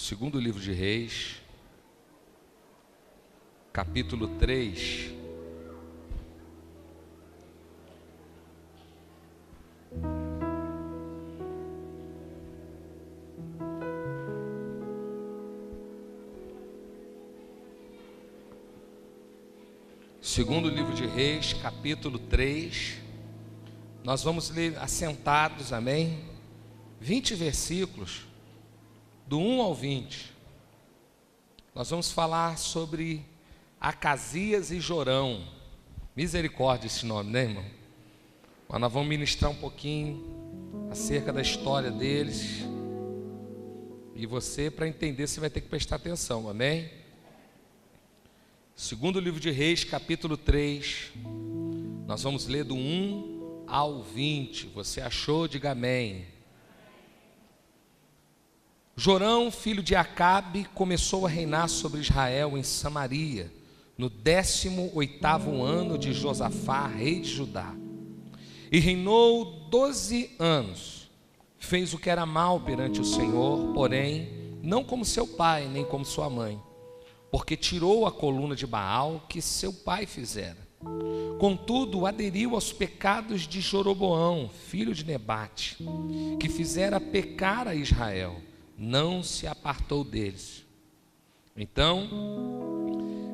Segundo livro de Reis, capítulo 3. Segundo livro de Reis, capítulo 3. Nós vamos ler assentados, amém? 20 versículos, do 1 ao 20. Nós vamos falar sobre Acasias e Jorão. Misericórdia esse nome, né, irmão? Mas nós vamos ministrar um pouquinho acerca da história deles. E você, para entender, você vai ter que prestar atenção, amém? Segundo livro de Reis, capítulo 3. Nós vamos ler do 1 ao 20. Você achou? Diga amém. Jorão, filho de Acabe, começou a reinar sobre Israel em Samaria, no 18º ano de Josafá, rei de Judá. E reinou 12 anos. Fez o que era mal perante o Senhor, porém, não como seu pai, nem como sua mãe, porque tirou a coluna de Baal que seu pai fizera. Contudo, aderiu aos pecados de Jeroboão, filho de Nebate, que fizera pecar a Israel. Não se apartou deles. Então,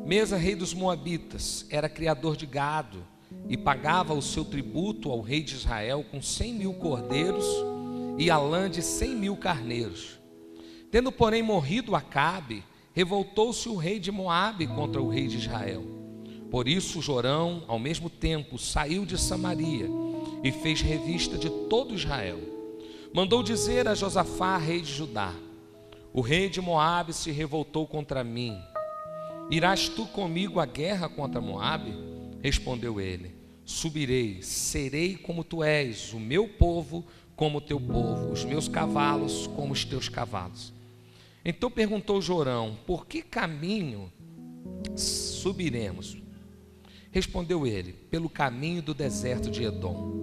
Mesa, rei dos Moabitas, era criador de gado e pagava o seu tributo ao rei de Israel com 100.000 cordeiros e a lã de 100.000 carneiros. Tendo, porém, morrido Acabe, revoltou-se o rei de Moabe contra o rei de Israel. Por isso Jorão, ao mesmo tempo, saiu de Samaria e fez revista de todo Israel. Mandou dizer a Josafá, rei de Judá: o rei de Moabe se revoltou contra mim. Irás tu comigo à guerra contra Moabe? Respondeu ele: subirei, serei como tu és, o meu povo como o teu povo, os meus cavalos como os teus cavalos. Então perguntou Jorão: por que caminho subiremos? Respondeu ele: pelo caminho do deserto de Edom.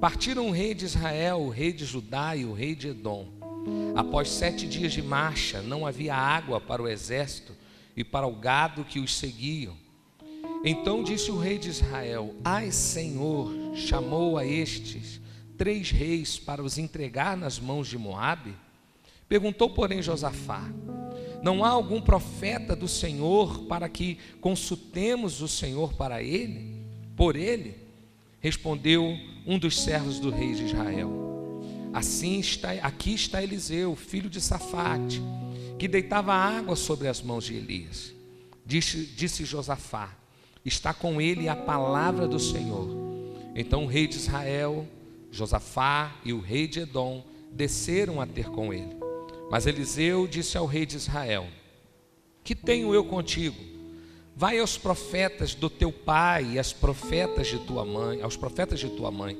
Partiram o rei de Israel, o rei de Judá e o rei de Edom. Após 7 dias de marcha, não havia água para o exército e para o gado que os seguiam. Então disse o rei de Israel: ai, Senhor, chamou a estes 3 reis para os entregar nas mãos de Moabe? Perguntou, porém, Josafá: não há algum profeta do Senhor para que consultemos o Senhor para ele? Por ele? Respondeu um dos servos do rei de Israel: aqui está Eliseu, filho de Safate, que deitava água sobre as mãos de Elias. Disse Josafá: está com ele a palavra do Senhor. Então o rei de Israel, Josafá e o rei de Edom desceram a ter com ele. Mas Eliseu disse ao rei de Israel: que tenho eu contigo? Vai aos profetas do teu pai e aos profetas de tua mãe.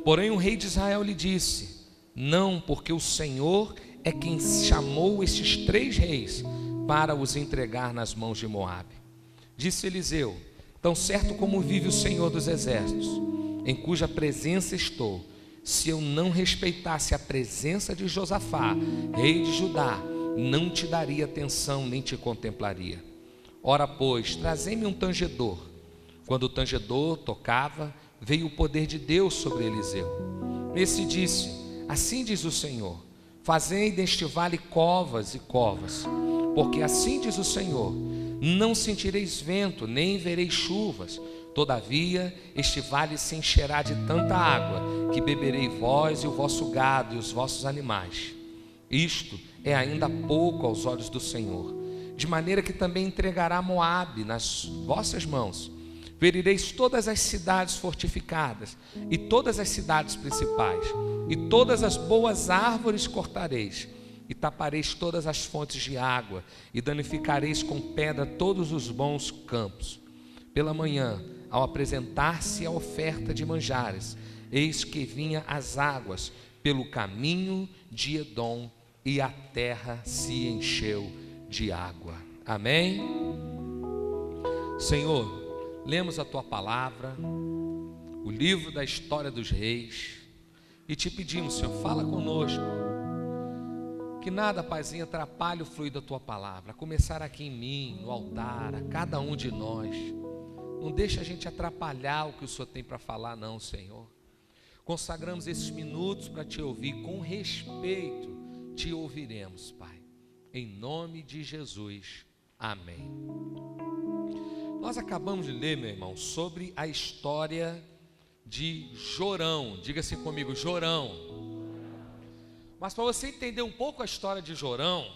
Porém o rei de Israel lhe disse: não, porque o Senhor é quem chamou estes 3 reis para os entregar nas mãos de Moabe. Disse Eliseu: tão certo como vive o Senhor dos exércitos, em cuja presença estou, se eu não respeitasse a presença de Josafá, rei de Judá, não te daria atenção nem te contemplaria. Ora, pois, trazei-me um tangedor. Quando o tangedor tocava, veio o poder de Deus sobre Eliseu. Esse disse: assim diz o Senhor, fazei deste vale covas e covas, porque assim diz o Senhor, não sentireis vento, nem vereis chuvas. Todavia, este vale se encherá de tanta água, que beberei vós e o vosso gado e os vossos animais. Isto é ainda pouco aos olhos do Senhor, de maneira que também entregará Moabe nas vossas mãos. Ferireis todas as cidades fortificadas, e todas as cidades principais, e todas as boas árvores cortareis, e tapareis todas as fontes de água, e danificareis com pedra todos os bons campos. Pela manhã, ao apresentar-se a oferta de manjares, eis que vinha as águas pelo caminho de Edom, e a terra se encheu de água. Amém? Senhor, lemos a tua palavra, o livro da história dos reis, e te pedimos, Senhor, fala conosco, Que nada, Paizinho, atrapalhe o fluir da Tua palavra, a começar aqui em mim, no altar, a cada um de nós. Não deixa a gente atrapalhar o que o Senhor tem para falar, não, Senhor. Consagramos esses minutos para Te ouvir, com respeito Te ouviremos, Pai. Em nome de Jesus, amém. Nós acabamos de ler, meu irmão, sobre a história de Jorão. Diga assim comigo, Jorão. Mas para você entender um pouco a história de Jorão,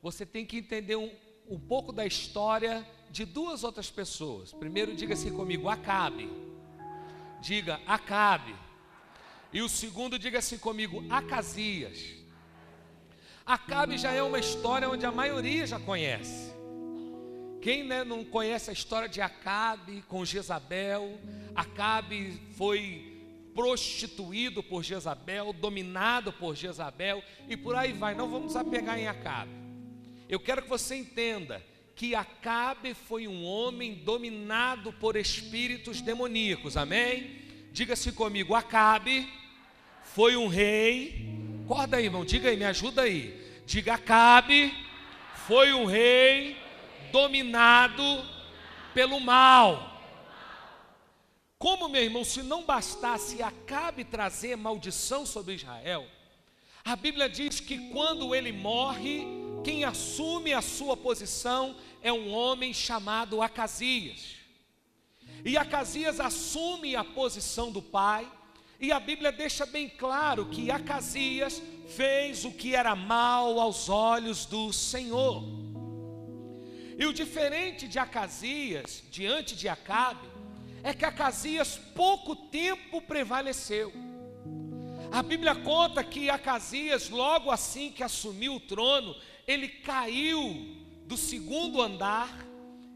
você tem que entender um pouco da história de duas outras pessoas. Primeiro, diga assim comigo, Acabe. Diga, Acabe. E o segundo, diga assim comigo, Acasias. Acabe já é uma história onde a maioria já conhece. Quem, né, não conhece a história de Acabe com Jezabel? Acabe foi prostituído por Jezabel, dominado por Jezabel, e por aí vai. Não vamos apegar em Acabe. Eu quero que você entenda que Acabe foi um homem dominado por espíritos demoníacos, amém? Diga-se comigo, Acabe foi um rei. Acorda aí, irmão, diga aí, me ajuda aí. Diga, Acabe foi um rei dominado pelo mal. Como, meu irmão, se não bastasse Acabe trazer maldição sobre Israel, a Bíblia diz que quando ele morre, quem assume a sua posição é um homem chamado Acasias. E Acasias assume a posição do pai, e a Bíblia deixa bem claro que Acasias fez o que era mal aos olhos do Senhor. E o diferente de Acasias, diante de Acabe, é que Acasias pouco tempo prevaleceu. A Bíblia conta que Acasias, logo assim que assumiu o trono, ele caiu do segundo andar,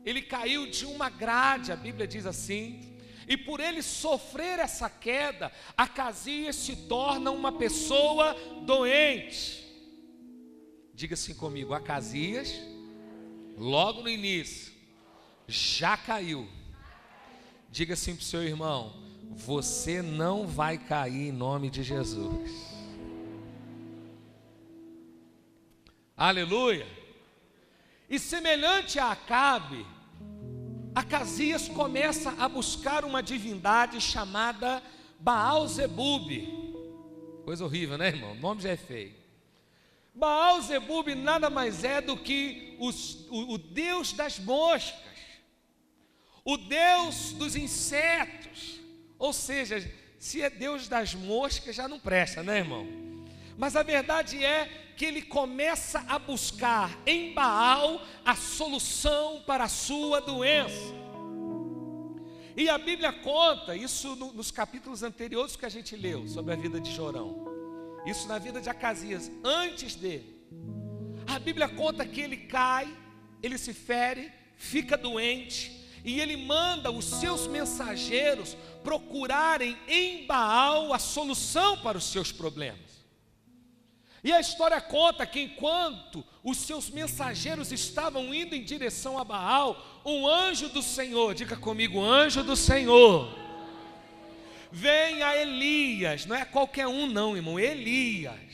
ele caiu de uma grade, a Bíblia diz assim, e por ele sofrer essa queda, Acasias se torna uma pessoa doente. Diga assim comigo, Acasias, logo no início, já caiu. Diga assim para o seu irmão, você não vai cair em nome de Jesus. Aleluia. E semelhante a Acabe, Acasias começa a buscar uma divindade chamada Baal-zebube. Coisa horrível, né, irmão? O nome já é feio. Baal-zebube nada mais é do que o Deus das moscas, o Deus dos insetos. Ou seja, se é Deus das moscas já não presta, né, irmão? Mas a verdade é que ele começa a buscar em Baal a solução para a sua doença. E a Bíblia conta isso nos capítulos anteriores que a gente leu sobre a vida de Jorão. Isso na vida de Acasias, antes dele. A Bíblia conta que ele cai, ele se fere, fica doente, e ele manda os seus mensageiros procurarem em Baal a solução para os seus problemas. E a história conta que enquanto os seus mensageiros estavam indo em direção a Baal, um anjo do Senhor, diga comigo, anjo do Senhor, vem a Elias, não é qualquer um não, irmão, Elias.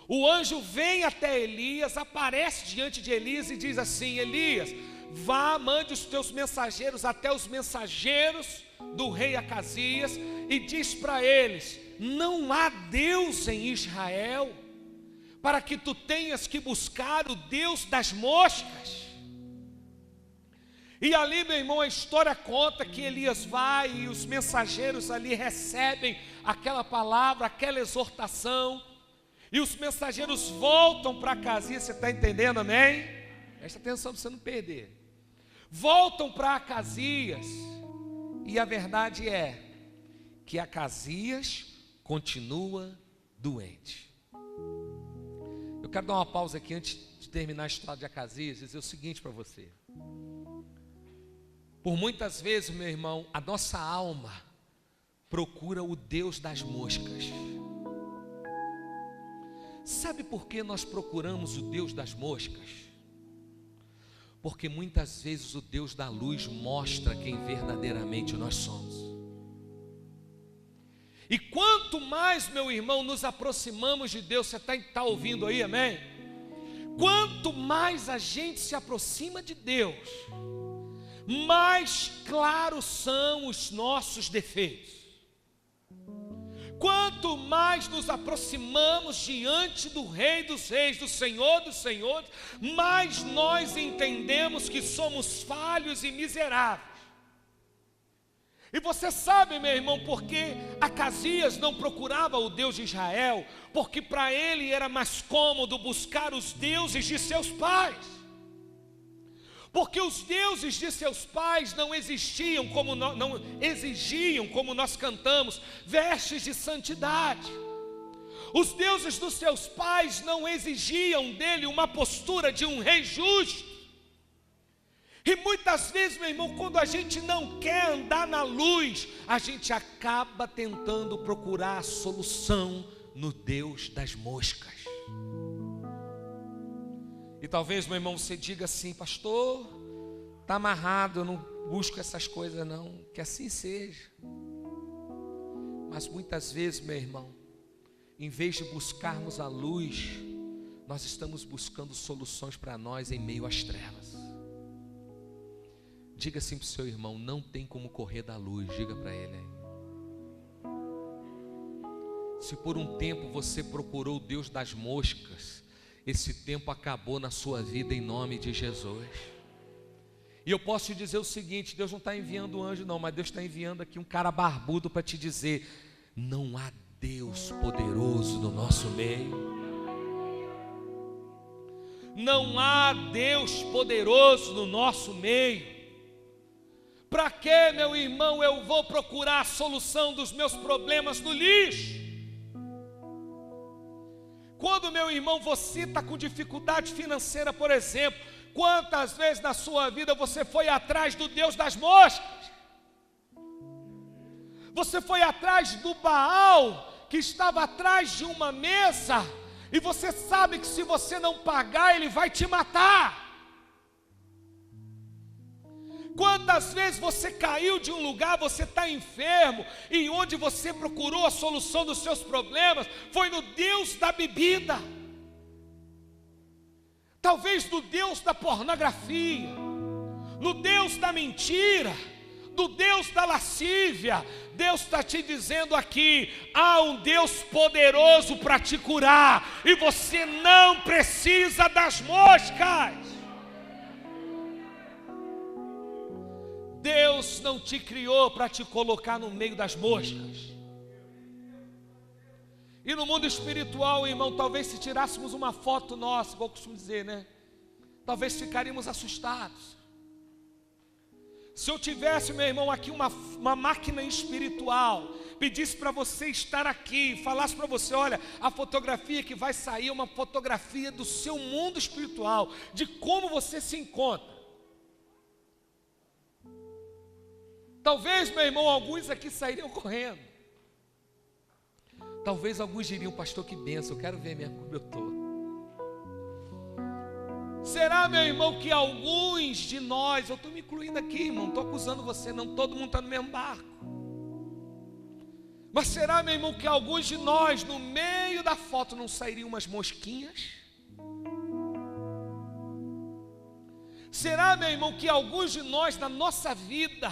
O anjo vem até Elias, aparece diante de Elias e diz assim, Elias, vá, mande os teus mensageiros até os mensageiros do rei Acasias e diz para eles, não há Deus em Israel para que tu tenhas que buscar o Deus das moscas. E ali, meu irmão, a história conta que Elias vai e os mensageiros ali recebem aquela palavra, aquela exortação, e os mensageiros voltam para Acasias, você está entendendo, amém? Presta atenção para você não perder. Voltam para Acasias, e a verdade é que Acasias continua doente. Eu quero dar uma pausa aqui antes de terminar a história de Acasias, dizer o seguinte para você. Por muitas vezes, meu irmão, a nossa alma procura o Deus das moscas. Sabe por que nós procuramos o Deus das moscas? Porque muitas vezes o Deus da luz mostra quem verdadeiramente nós somos. E quanto quanto mais, meu irmão, nos aproximamos de Deus, você está ouvindo aí, amém? Quanto mais a gente se aproxima de Deus, mais claros são os nossos defeitos. Quanto mais nos aproximamos diante do Rei dos Reis, do Senhor dos Senhores, mais nós entendemos que somos falhos e miseráveis. E você sabe, meu irmão, porque Acasias não procurava o Deus de Israel, porque para ele era mais cômodo buscar os deuses de seus pais. Porque os deuses de seus pais não exigiam, como nós cantamos, vestes de santidade. Os deuses dos seus pais não exigiam dele uma postura de um rei justo. E muitas vezes, meu irmão, quando a gente não quer andar na luz, a gente acaba tentando procurar a solução no Deus das moscas. E talvez, meu irmão, você diga assim: pastor, está amarrado, eu não busco essas coisas não, que assim seja. Mas muitas vezes, meu irmão, em vez de buscarmos a luz, nós estamos buscando soluções para nós em meio às trevas. Diga assim para o seu irmão: não tem como correr da luz. Diga para ele aí. Se por um tempo você procurou o Deus das moscas, esse tempo acabou na sua vida em nome de Jesus. E eu posso te dizer o seguinte: Deus não está enviando um anjo não, mas Deus está enviando aqui um cara barbudo para te dizer: não há Deus poderoso no nosso meio. Não há Deus poderoso no nosso meio. Para que, meu irmão, eu vou procurar a solução dos meus problemas no lixo? Quando, meu irmão, você está com dificuldade financeira, por exemplo, quantas vezes na sua vida você foi atrás do Deus das moscas? Você foi atrás do Baal, que estava atrás de uma mesa, e você sabe que se você não pagar, ele vai te matar. Quantas vezes você caiu de um lugar, você está enfermo, e onde você procurou a solução dos seus problemas foi no Deus da bebida, talvez no Deus da pornografia, no Deus da mentira, no Deus da lascívia. Deus está te dizendo aqui: há um Deus poderoso para te curar, e você não precisa das moscas. Deus não te criou para te colocar no meio das moscas. E no mundo espiritual, irmão, talvez se tirássemos uma foto nossa, igual eu costumo dizer, né? Talvez ficaríamos assustados. Se eu tivesse, meu irmão, aqui uma máquina espiritual, pedisse para você estar aqui, falasse para você: olha, a fotografia que vai sair é uma fotografia do seu mundo espiritual, de como você se encontra. Talvez, meu irmão, alguns aqui sairiam correndo. Talvez alguns diriam: pastor, que bênção, eu quero ver como eu estou. Será, meu irmão, que alguns de nós, eu estou me incluindo aqui, irmão, não estou acusando você não, todo mundo está no mesmo barco. Mas será, meu irmão, que alguns de nós, no meio da foto, não sairiam umas mosquinhas? Será, meu irmão, que alguns de nós, na nossa vida,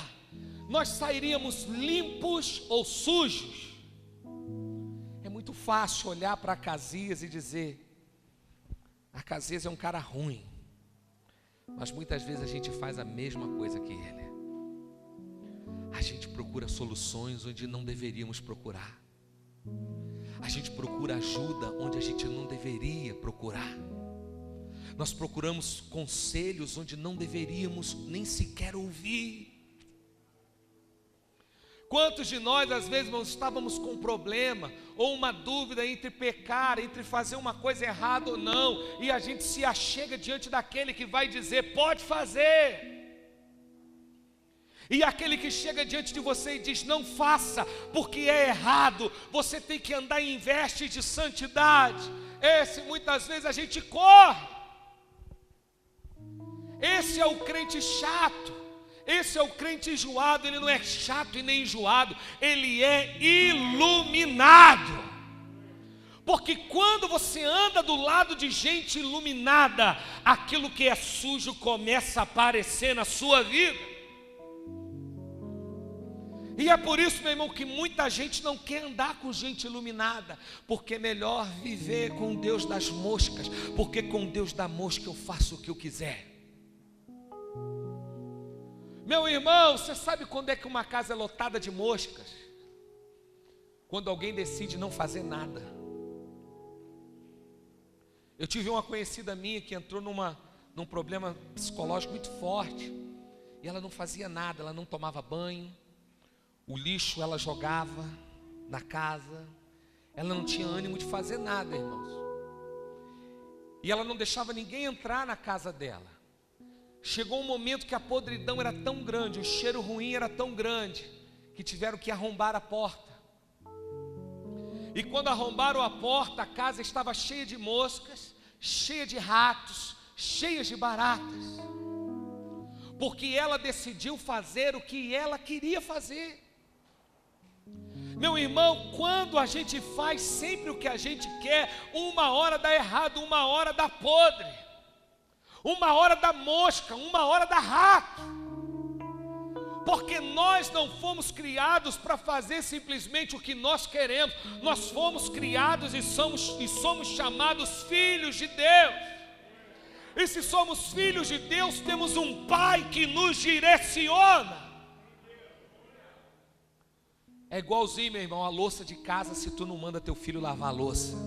nós sairíamos limpos ou sujos? É muito fácil olhar para Acasias e dizer: Acasias é um cara ruim. Mas muitas vezes a gente faz a mesma coisa que ele. A gente procura soluções onde não deveríamos procurar. A gente procura ajuda onde a gente não deveria procurar. Nós procuramos conselhos onde não deveríamos nem sequer ouvir. Quantos de nós, às vezes, irmãos, estávamos com um problema ou uma dúvida entre pecar, entre fazer uma coisa errada ou não, e a gente se achega diante daquele que vai dizer: pode fazer. E aquele que chega diante de você e diz: não faça, porque é errado, você tem que andar em vestes de santidade. Esse muitas vezes a gente corre. Esse é o crente chato. Esse é o crente enjoado. Ele não é chato e nem enjoado, ele é iluminado. Porque quando você anda do lado de gente iluminada, aquilo que é sujo começa a aparecer na sua vida. E é por isso, meu irmão, que muita gente não quer andar com gente iluminada, porque é melhor viver com o Deus das moscas, porque com o Deus da mosca eu faço o que eu quiser. Meu irmão, você sabe quando é que uma casa é lotada de moscas? Quando alguém decide não fazer nada. Eu tive uma conhecida minha que entrou num problema psicológico muito forte, e ela não fazia nada, ela não tomava banho, o lixo ela jogava na casa, ela não tinha ânimo de fazer nada, irmãos, e ela não deixava ninguém entrar na casa dela. Chegou um momento que a podridão era tão grande, o cheiro ruim era tão grande, que tiveram que arrombar a porta. E quando arrombaram a porta, a casa estava cheia de moscas, cheia de ratos, cheia de baratas, porque ela decidiu fazer o que ela queria fazer. Meu irmão, quando a gente faz sempre o que a gente quer, uma hora dá errado, uma hora dá podre, uma hora dá mosca, uma hora dá rato. Porque nós não fomos criados para fazer simplesmente o que nós queremos. Nós fomos criados e somos chamados filhos de Deus. E se somos filhos de Deus, temos um Pai que nos direciona. É igualzinho, meu irmão, a louça de casa, se tu não manda teu filho lavar a louça.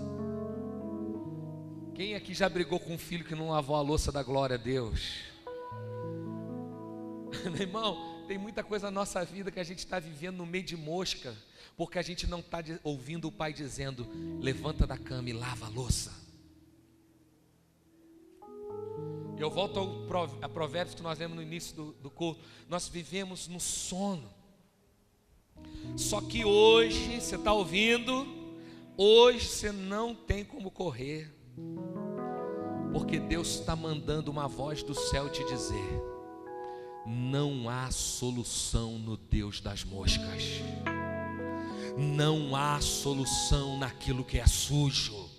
Quem aqui já brigou com um filho que não lavou a louça? Da glória a Deus. Meu irmão, tem muita coisa na nossa vida que a gente está vivendo no meio de mosca, porque a gente não está ouvindo o Pai dizendo: levanta da cama e lava a louça. Eu volto a Provérbios que nós lemos no início do culto. Nós vivemos no sono. Só que hoje, você está ouvindo? Hoje você não tem como correr, porque Deus está mandando uma voz do céu te dizer: não há solução no Deus das moscas. Não há solução naquilo que é sujo.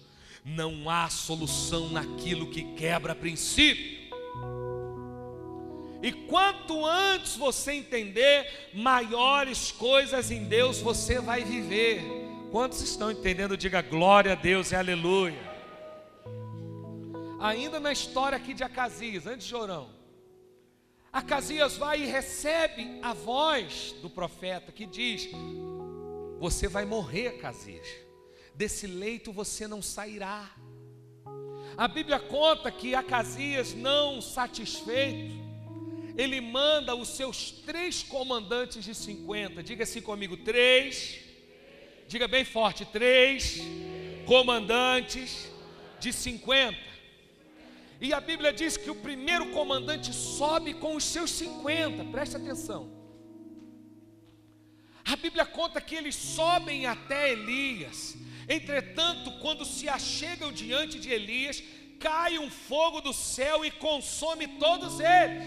Não há solução naquilo que quebra princípio. E quanto antes você entender, maiores coisas em Deus você vai viver. Quantos estão entendendo? Diga glória a Deus e aleluia. Ainda na história aqui de Acasias, antes de Jorão, Acasias vai e recebe a voz do profeta que diz: você vai morrer, Acasias, desse leito você não sairá. A Bíblia conta que Acasias, não satisfeito, ele manda os seus 3 comandantes de 50, diga assim comigo, 3, diga bem forte, 3 comandantes de 50. E a Bíblia diz que o primeiro comandante sobe com os seus 50, preste atenção. A Bíblia conta que eles sobem até Elias. Entretanto, quando se achegam diante de Elias, cai um fogo do céu e consome todos eles.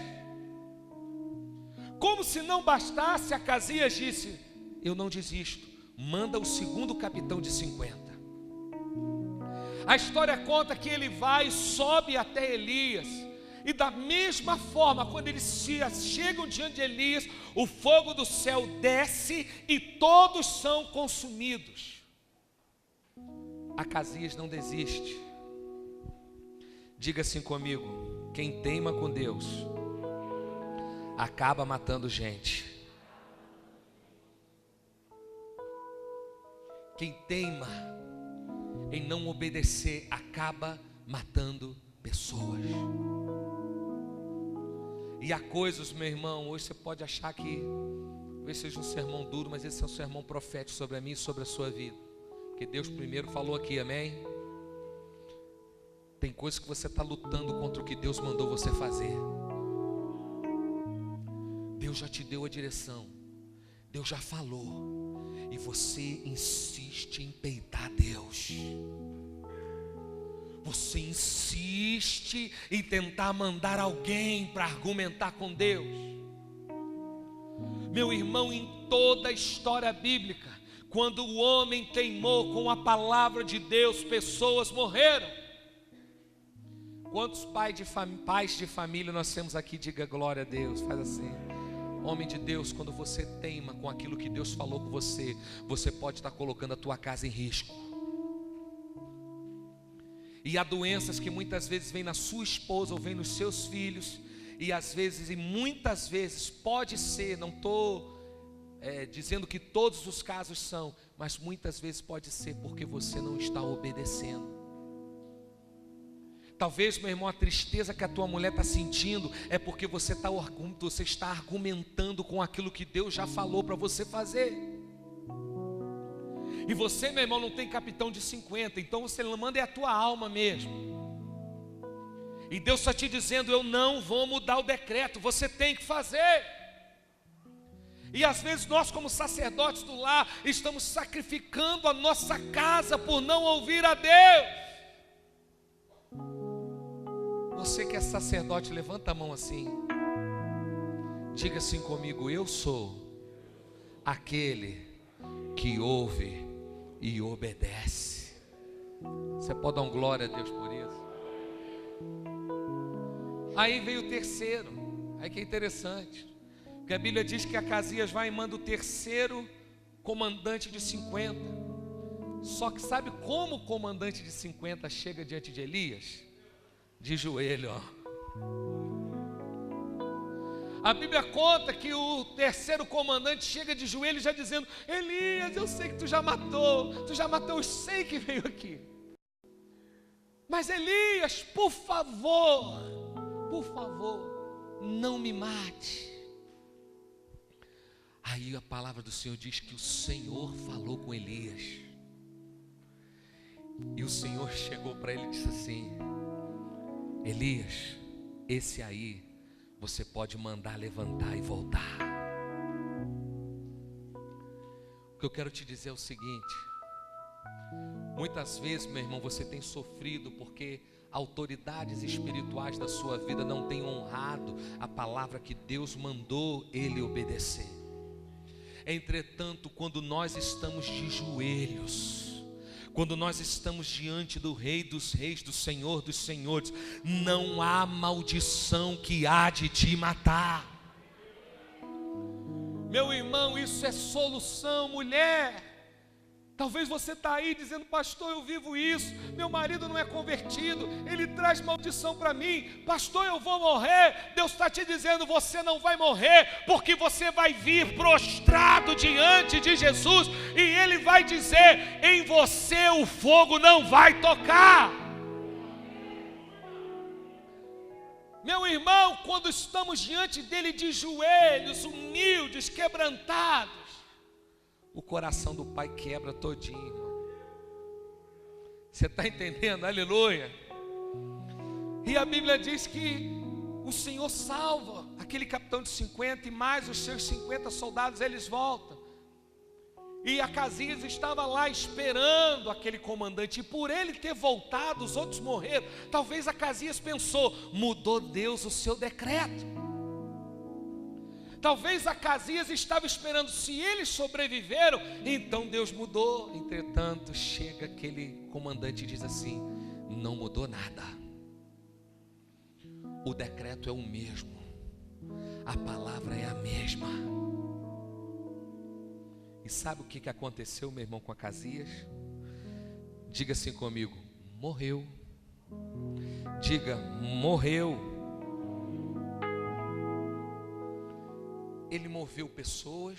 Como se não bastasse, Acasias disse: eu não desisto, manda o segundo capitão de 50. A história conta que ele vai e sobe até Elias, e da mesma forma, quando eles chegam diante de Elias, o fogo do céu desce e todos são consumidos. Acasias não desiste. Diga assim comigo: quem teima com Deus acaba matando gente. Quem teima em não obedecer acaba matando pessoas. E há coisas, meu irmão, hoje você pode achar que talvez seja um sermão duro, mas esse é um sermão profético sobre a mim e sobre a sua vida, porque Deus primeiro falou aqui, amém? Tem coisas que você está lutando contra o que Deus mandou você fazer. Deus já te deu a direção, Deus já falou, e você insiste em peitar Deus. Você insiste em tentar mandar alguém para argumentar com Deus. Meu irmão, em toda a história bíblica, quando o homem teimou com a palavra de Deus, pessoas morreram. Quantos pais de família nós temos aqui? Diga glória a Deus, faz assim. Homem de Deus, quando você teima com aquilo que Deus falou com você, você pode estar colocando a tua casa em risco. E há doenças que muitas vezes vêm na sua esposa ou vêm nos seus filhos, e às vezes, e muitas vezes, pode ser, não estou dizendo que todos os casos são, mas muitas vezes pode ser porque você não está obedecendo. Talvez, meu irmão, a tristeza que a tua mulher está sentindo é porque você está argumentando com aquilo que Deus já falou para você fazer. E você, meu irmão, não tem capitão de 50, então você manda é a tua alma mesmo. E Deus está te dizendo: eu não vou mudar o decreto, você tem que fazer. E às vezes nós, como sacerdotes do lar, estamos sacrificando a nossa casa por não ouvir a Deus. Você que é sacerdote, levanta a mão assim. Diga assim comigo: eu sou aquele que ouve e obedece. Você pode dar glória a Deus por isso? Aí veio o terceiro. Aí que é interessante, porque a Bíblia diz que Acasias vai e manda o terceiro comandante de 50. Só que sabe como o comandante de 50 chega diante de Elias? De joelho, ó. A Bíblia conta que o terceiro comandante chega de joelho já dizendo: Elias, eu sei que tu já matou os 100 que veio aqui, mas Elias, por favor, não me mate. Aí a palavra do Senhor diz que o Senhor falou com Elias, e o Senhor chegou para ele e disse assim: Elias, esse aí você pode mandar levantar e voltar. O que eu quero te dizer é o seguinte: muitas vezes, meu irmão, você tem sofrido porque autoridades espirituais da sua vida não têm honrado a palavra que Deus mandou ele obedecer. Entretanto, quando nós estamos de joelhos, quando nós estamos diante do Rei dos Reis, do Senhor dos Senhores, não há maldição que há de te matar. Meu irmão, isso é solução. Mulher, talvez você está aí dizendo: pastor, eu vivo isso, meu marido não é convertido, ele traz maldição para mim, pastor, eu vou morrer. Deus está te dizendo: você não vai morrer, porque você vai vir prostrado diante de Jesus, e Ele vai dizer: em você o fogo não vai tocar. Meu irmão, quando estamos diante dEle de joelhos, humildes, quebrantados, o coração do Pai quebra todinho, irmão. Você está entendendo? Aleluia. E a Bíblia diz que o Senhor salva aquele capitão de 50 e mais os seus 50 soldados, eles voltam. E Acasias estava lá esperando aquele comandante, e por ele ter voltado, os outros morreram. Talvez Acasias pensou: mudou Deus o seu decreto. Talvez Acasias estava esperando: se eles sobreviveram, então Deus mudou. Entretanto, chega aquele comandante e diz assim: não mudou nada, o decreto é o mesmo, a palavra é a mesma. E sabe o que aconteceu, meu irmão, com Acasias? Diga assim comigo: morreu. Diga: morreu. Ele moveu pessoas,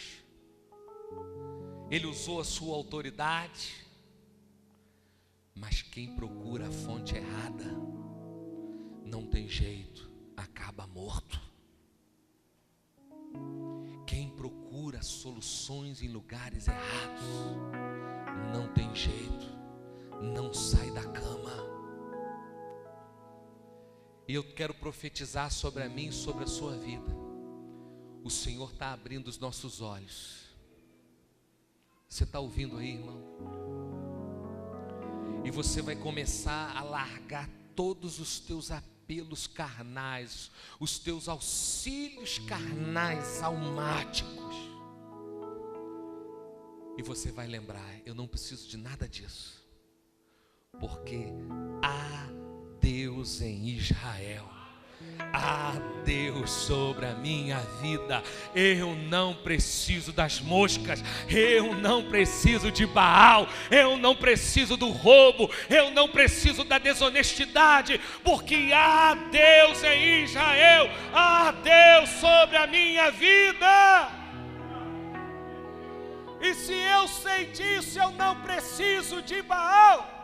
ele usou a sua autoridade, mas quem procura a fonte errada, não tem jeito, acaba morto. Quem procura soluções em lugares errados, não tem jeito, não sai da cama. E eu quero profetizar sobre a mim e sobre a sua vida. O Senhor está abrindo os nossos olhos. Você está ouvindo aí, irmão? E você vai começar a largar todos os teus apelos apelos carnais, os teus auxílios carnais almáticos. E você vai lembrar, eu não preciso de nada disso, porque há Deus em Israel. Há Deus sobre a minha vida. Eu não preciso das moscas, eu não preciso de Baal, eu não preciso do roubo, eu não preciso da desonestidade, porque há Deus em Israel, há Deus sobre a minha vida. E se eu sei disso, eu não preciso de Baal.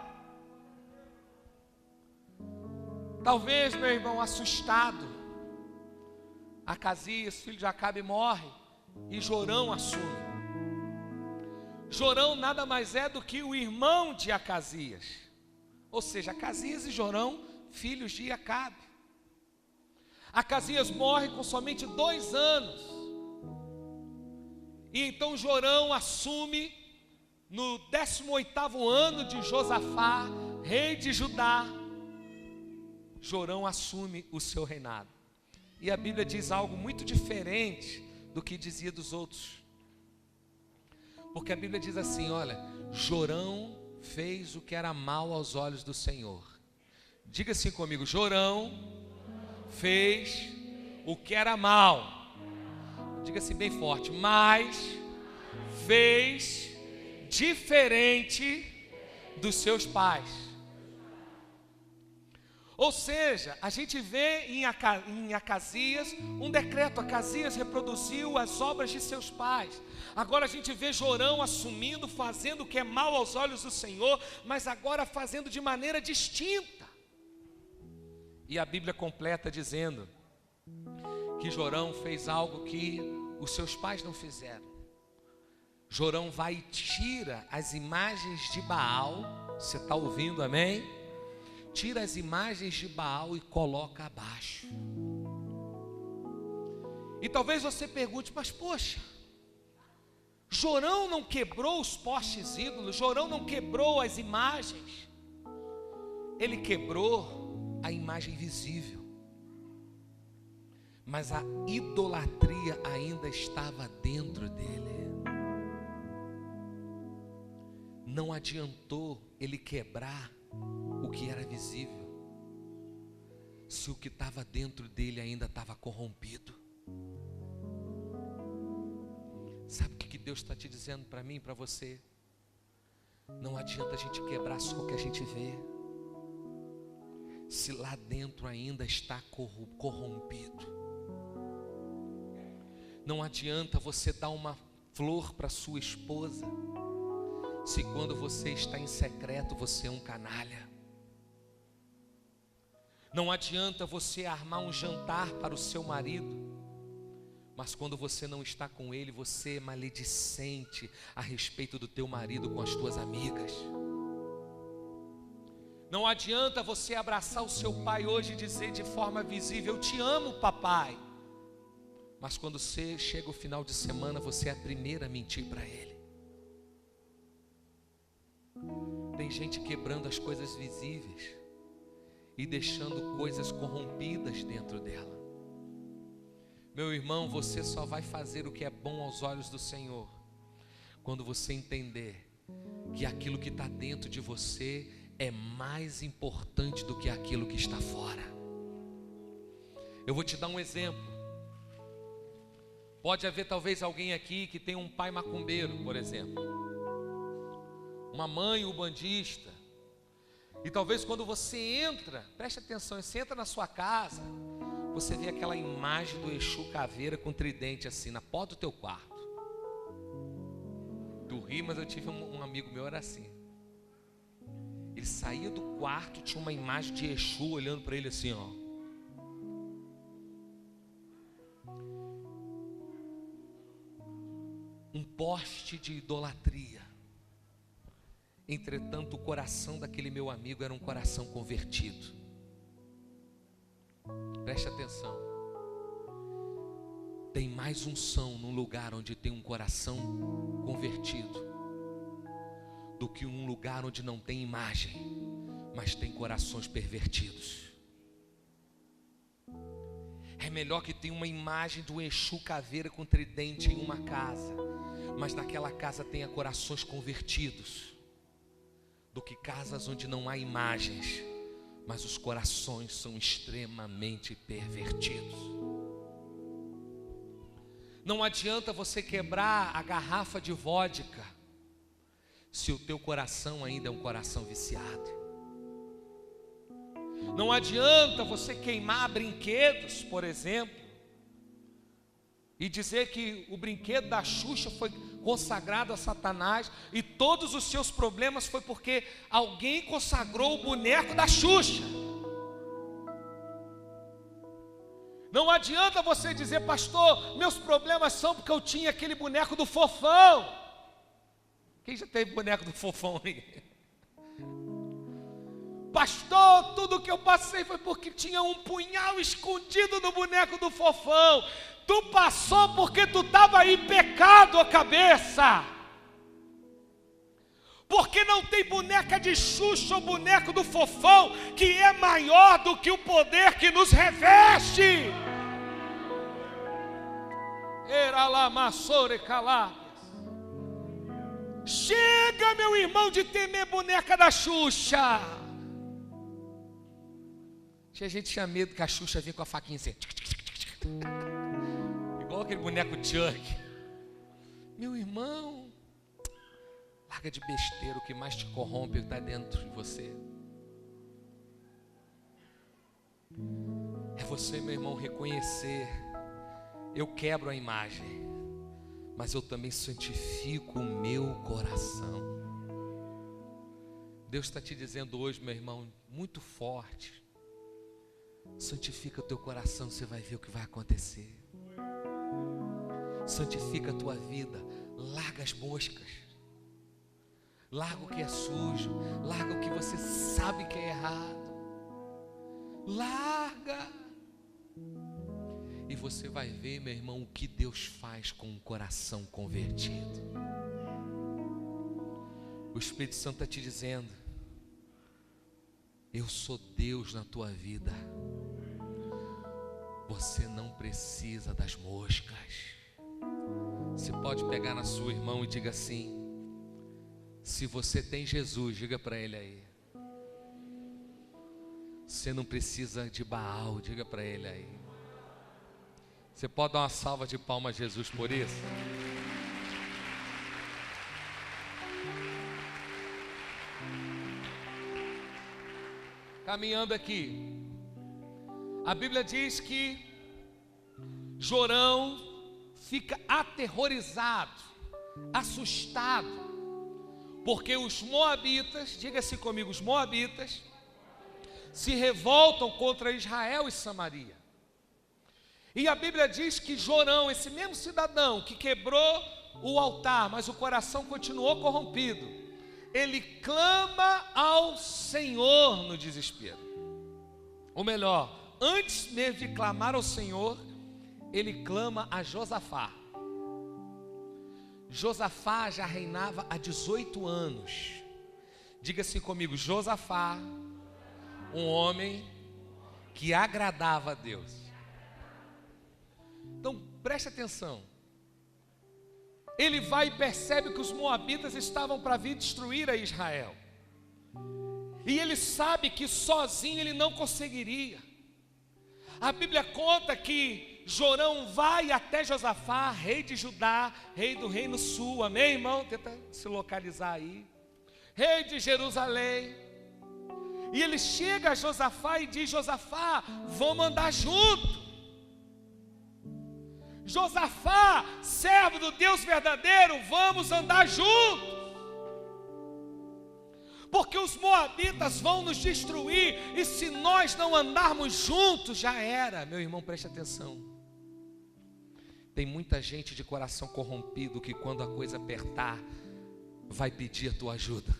Talvez, meu irmão, assustado, Acasias, filho de Acabe, morre e Jorão assume. Jorão nada mais é do que o irmão de Acasias, ou seja, Acasias e Jorão, filhos de Acabe. Acasias morre com somente 2 anos, e então Jorão assume no 18º ano de Josafá, rei de Judá. Jorão assume o seu reinado. E a Bíblia diz algo muito diferente do que dizia dos outros. Porque a Bíblia diz assim, olha, Jorão fez o que era mal aos olhos do Senhor. Diga assim comigo, Jorão fez o que era mal. Diga assim bem forte, mas fez diferente dos seus pais. Ou seja, a gente vê em Acasias um decreto. Acasias reproduziu as obras de seus pais. Agora a gente vê Jorão assumindo, fazendo o que é mal aos olhos do Senhor, mas agora fazendo de maneira distinta. E a Bíblia completa dizendo que Jorão fez algo que os seus pais não fizeram. Jorão vai e tira as imagens de Baal. Você está ouvindo, amém? Tira as imagens de Baal e coloca abaixo. E talvez você pergunte, mas poxa, Jorão não quebrou os postes ídolos, Jorão não quebrou as imagens. Ele quebrou a imagem visível, mas a idolatria ainda estava dentro dele. Não adiantou ele quebrar o que era visível, se o que estava dentro dele ainda estava corrompido. Sabe o que Deus está te dizendo para mim e para você? Não adianta a gente quebrar só o que a gente vê, se lá dentro ainda está corrompido. Não adianta você dar uma flor para sua esposa, se quando você está em secreto você é um canalha. Não adianta você armar um jantar para o seu marido, mas quando você não está com ele, você é maledicente a respeito do teu marido com as tuas amigas. Não adianta você abraçar o seu pai hoje e dizer de forma visível, eu te amo, papai. Mas quando você chega o final de semana, você é a primeira a mentir para ele. Tem gente quebrando as coisas visíveis e deixando coisas corrompidas dentro dela. Meu irmão, você só vai fazer o que é bom aos olhos do Senhor quando você entender que aquilo que está dentro de você é mais importante do que aquilo que está fora. Eu vou te dar um exemplo. Pode haver talvez alguém aqui que tem um pai macumbeiro, por exemplo, uma mãe ubandista, e talvez quando você entra, preste atenção, você entra na sua casa, você vê aquela imagem do Exu caveira com tridente assim, na porta do teu quarto. Tu ri, mas eu tive um amigo meu, era assim. Ele saía do quarto, tinha uma imagem de Exu olhando para ele assim, ó. Um poste de idolatria. Entretanto, o coração daquele meu amigo era um coração convertido. Preste atenção. Tem mais unção num lugar onde tem um coração convertido do que um lugar onde não tem imagem, mas tem corações pervertidos. melhor que tenha uma imagem do Exu caveira com tridente em uma casa, mas naquela casa tenha corações convertidos, do que casas onde não há imagens, mas os corações são extremamente pervertidos. Não adianta você quebrar a garrafa de vodka se o teu coração ainda é um coração viciado. Não adianta você queimar brinquedos, por exemplo, e dizer que o brinquedo da Xuxa foi consagrado a Satanás e todos os seus problemas foi porque alguém consagrou o boneco da Xuxa. Não adianta você dizer, pastor, meus problemas são porque eu tinha aquele boneco do Fofão. Quem já teve boneco do Fofão aí? Pastor, tudo que eu passei foi porque tinha um punhal escondido no boneco do Fofão. Tu passou porque tu estava em pecado a cabeça. Porque não tem boneca de Xuxa ou boneco do Fofão que é maior do que o poder que nos reveste. Chega, meu irmão, de temer boneca da Xuxa. Tinha gente que tinha medo que a Xuxa vinha com a faquinha assim, igual aquele boneco Chuck. Meu irmão, larga de besteira, o que mais te corrompe está dentro de você. É você, meu irmão, reconhecer: eu quebro a imagem, mas eu também santifico o meu coração. Deus está te dizendo hoje, meu irmão, muito forte: santifica o teu coração, você vai ver o que vai acontecer. Santifica a tua vida, larga as moscas, larga o que é sujo, larga o que você sabe que é errado, larga, e você vai ver, meu irmão, o que Deus faz com um coração convertido. O Espírito Santo está te dizendo: eu sou Deus na tua vida. Você não precisa das moscas. Você pode pegar na sua irmão e diga assim: se você tem Jesus, diga para ele aí. Você não precisa de Baal, diga para ele aí. Você pode dar uma salva de palmas a Jesus por isso? Caminhando aqui, a Bíblia diz que Jorão fica aterrorizado, assustado, porque os moabitas, diga-se comigo, os moabitas se revoltam contra Israel e Samaria. E a Bíblia diz que Jorão, esse mesmo cidadão que quebrou o altar, mas o coração continuou corrompido, ele clama ao Senhor no desespero. Ou melhor, antes mesmo de clamar ao Senhor, ele clama a Josafá. Josafá já reinava há 18 anos. Diga-se comigo, Josafá, um homem que agradava a Deus. Então preste atenção. Ele vai e percebe que os moabitas estavam para vir destruir a Israel. E ele sabe que sozinho ele não conseguiria. A Bíblia conta que Jorão vai até Josafá, rei de Judá, rei do reino sul, amém, irmão? Tenta se localizar aí. Rei de Jerusalém. E ele chega a Josafá e diz: Josafá, vamos andar junto. Josafá, servo do Deus verdadeiro, vamos andar juntos. Porque os moabitas vão nos destruir, e se nós não andarmos juntos, já era. Meu irmão, preste atenção. Tem muita gente de coração corrompido que quando a coisa apertar, vai pedir a tua ajuda.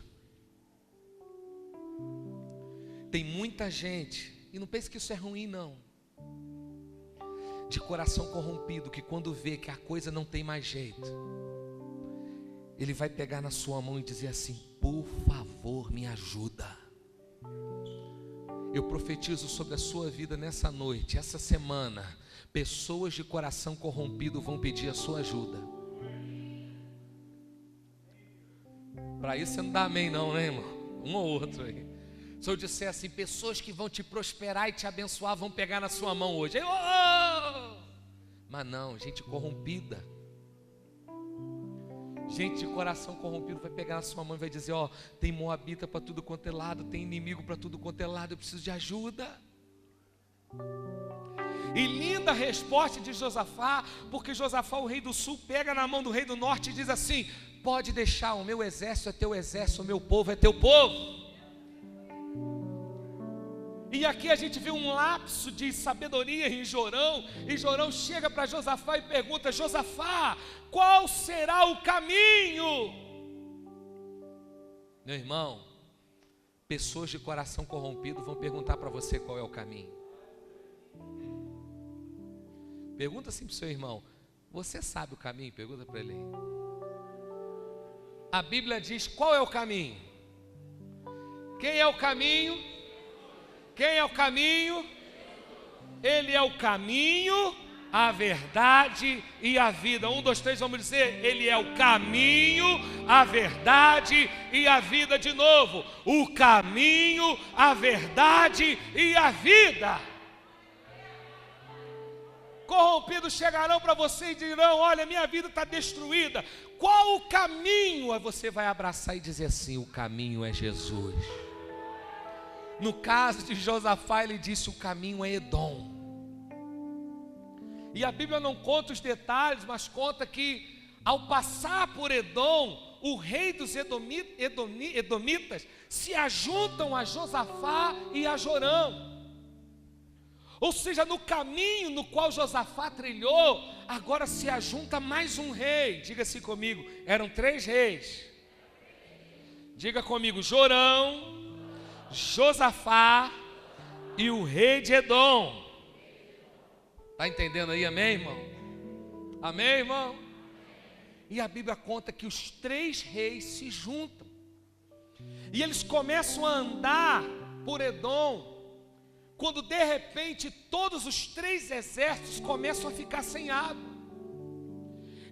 Tem muita gente, e não pense que isso é ruim não, de coração corrompido, que quando vê que a coisa não tem mais jeito, ele vai pegar na sua mão e dizer assim: por favor, me ajuda. Eu profetizo sobre a sua vida nessa noite, essa semana, pessoas de coração corrompido vão pedir a sua ajuda. Para isso você não dá amém não, né, irmão? Um ou outro aí. Se eu disser assim, pessoas que vão te prosperar e te abençoar vão pegar na sua mão hoje. Mas não, gente corrompida. Gente de coração corrompido vai pegar na sua mão e vai dizer, ó, tem moabita para tudo quanto é lado, tem inimigo para tudo quanto é lado, eu preciso de ajuda. E linda a resposta de Josafá, porque Josafá, o rei do sul, pega na mão do rei do norte e diz assim, pode deixar, o meu exército é teu exército, o meu povo é teu povo. E aqui a gente vê um lapso de sabedoria em Jorão, e Jorão chega para Josafá e pergunta, Josafá, qual será o caminho? Meu irmão, pessoas de coração corrompido vão perguntar para você qual é o caminho. Pergunta assim para o seu irmão, você sabe o caminho? Pergunta para ele. A Bíblia diz, qual é o caminho? Quem é o caminho? Quem é o caminho? Ele é o caminho, a verdade e a vida. 1, 2, 3, vamos dizer, ele é o caminho, a verdade e a vida de novo. O caminho, a verdade e a vida. Corrompidos chegarão para você e dirão, olha, minha vida está destruída. Qual o caminho? Aí você vai abraçar e dizer assim, o caminho é Jesus. No caso de Josafá, ele disse, o caminho é Edom. E a Bíblia não conta os detalhes, mas conta que ao passar por Edom, o rei dos edomitas se ajuntam a Josafá e a Jorão. Ou seja, no caminho no qual Josafá trilhou, agora se ajunta mais um rei. Diga assim comigo, eram 3 reis. Diga comigo, Jorão, Josafá e o rei de Edom. Está entendendo aí, amém, irmão? Amém, irmão? E a Bíblia conta que os 3 reis se juntam. E eles começam a andar por Edom, quando de repente todos os 3 exércitos começam a ficar sem água.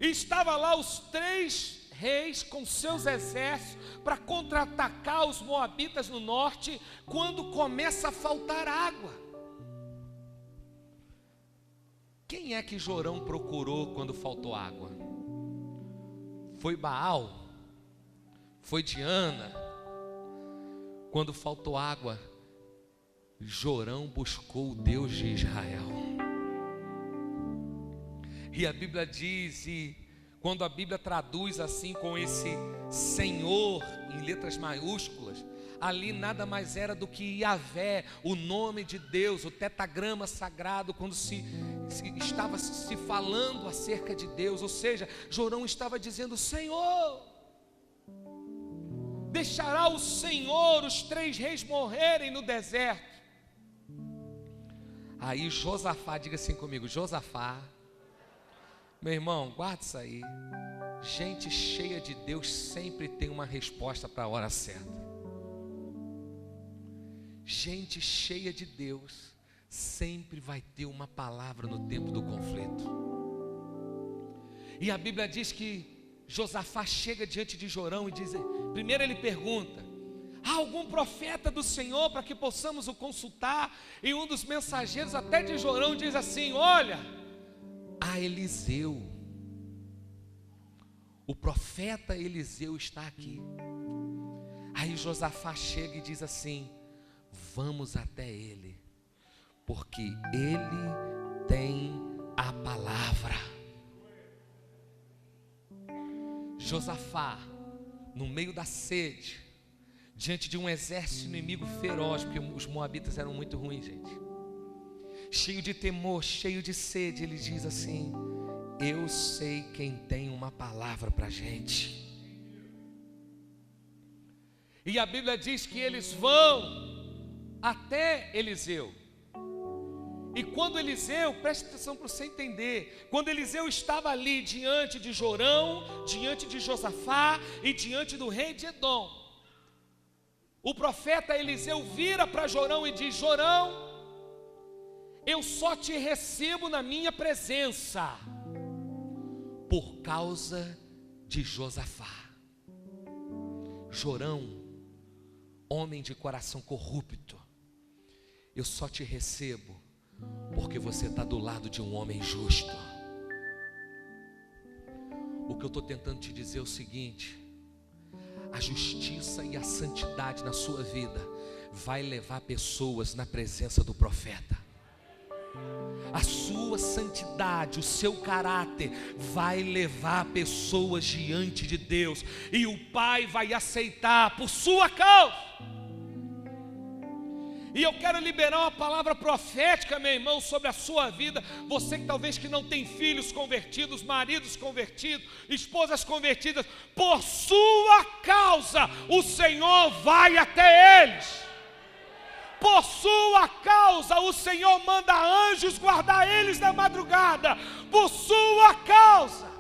E estava lá os 3 reis com seus exércitos para contra-atacar os moabitas no norte, quando começa a faltar água. Quem é que Jorão procurou quando faltou água? Foi Baal? Foi Diana? Quando faltou água, Jorão buscou o Deus de Israel. E a Bíblia diz, e quando a Bíblia traduz assim com esse Senhor em letras maiúsculas, ali nada mais era do que Yahvé, o nome de Deus, o tetagrama sagrado, quando estava se falando acerca de Deus. Ou seja, Jorão estava dizendo, Senhor, deixará o Senhor os 3 reis morrerem no deserto? Aí Josafá, diga assim comigo, Josafá, meu irmão, guarda isso aí. Gente cheia de Deus sempre tem uma resposta para a hora certa. Gente cheia de Deus sempre vai ter uma palavra no tempo do conflito. E a Bíblia diz que Josafá chega diante de Jorão e diz, primeiro ele pergunta, há algum profeta do Senhor para que possamos o consultar? E um dos mensageiros até de Jorão diz assim, olha, a Eliseu, o profeta Eliseu está aqui. Aí Josafá chega e diz assim, vamos até ele, porque ele tem a palavra. Josafá, no meio da sede, diante de um exército inimigo feroz, porque os moabitas eram muito ruins, gente, cheio de temor, cheio de sede, ele diz assim, eu sei quem tem uma palavra para a gente. E a Bíblia diz que eles vão até Eliseu. E quando Eliseu, preste atenção para você entender, quando Eliseu estava ali diante de Jorão, diante de Josafá e diante do rei de Edom, o profeta Eliseu vira para Jorão e diz: Jorão, eu só te recebo na minha presença por causa de Josafá. Jorão, homem de coração corrupto, eu só te recebo porque você está do lado de um homem justo. O que eu estou tentando te dizer é o seguinte: a justiça e a santidade na sua vida vai levar pessoas na presença do profeta. A sua santidade, o seu caráter vai levar pessoas diante de Deus, e o Pai vai aceitar por sua causa. E eu quero liberar uma palavra profética, meu irmão, sobre a sua vida. Você que talvez que não tem filhos convertidos, maridos convertidos, esposas convertidas, por sua causa o Senhor vai até eles. Por sua causa o Senhor manda anjos guardar eles na madrugada. Por sua causa.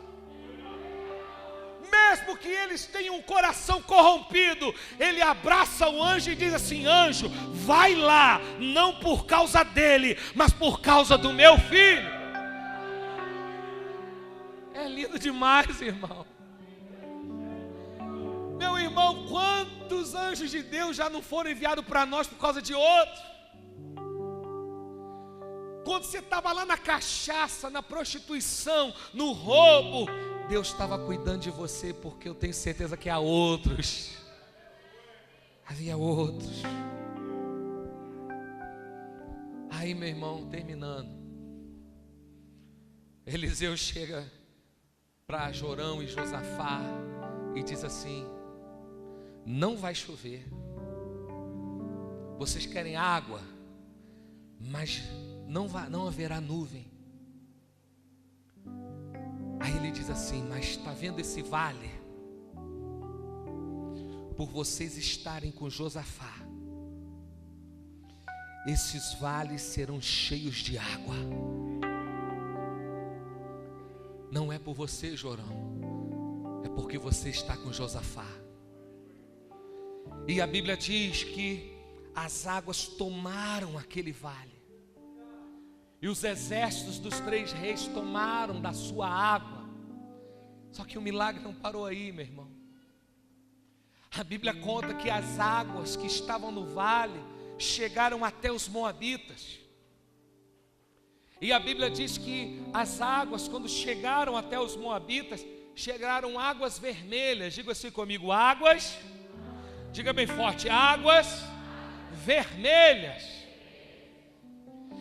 Mesmo que eles tenham um coração corrompido, ele abraça o anjo e diz assim: anjo, vai lá, não por causa dele, mas por causa do meu filho. É lindo demais, irmão. Meu irmão, quantos anjos de Deus já não foram enviados para nós por causa de outros? Quando você estava lá na cachaça, na prostituição, no roubo, Deus estava cuidando de você, porque eu tenho certeza que há outros. Havia outros. Aí, meu irmão, terminando, Eliseu chega para Jorão e Josafá e diz assim: não vai chover. Vocês querem água, mas não haverá nuvem. Aí ele diz assim: mas está vendo esse vale? Por vocês estarem com Josafá, esses vales serão cheios de água. Não é por você, Jorão, é porque você está com Josafá. E a Bíblia diz que as águas tomaram aquele vale, e os exércitos dos 3 reis tomaram da sua água. Só que o milagre não parou aí, meu irmão. A Bíblia conta que as águas que estavam no vale chegaram até os moabitas. E a Bíblia diz que as águas, quando chegaram até os moabitas, chegaram águas vermelhas. Diga assim comigo: águas, diga bem forte, águas vermelhas.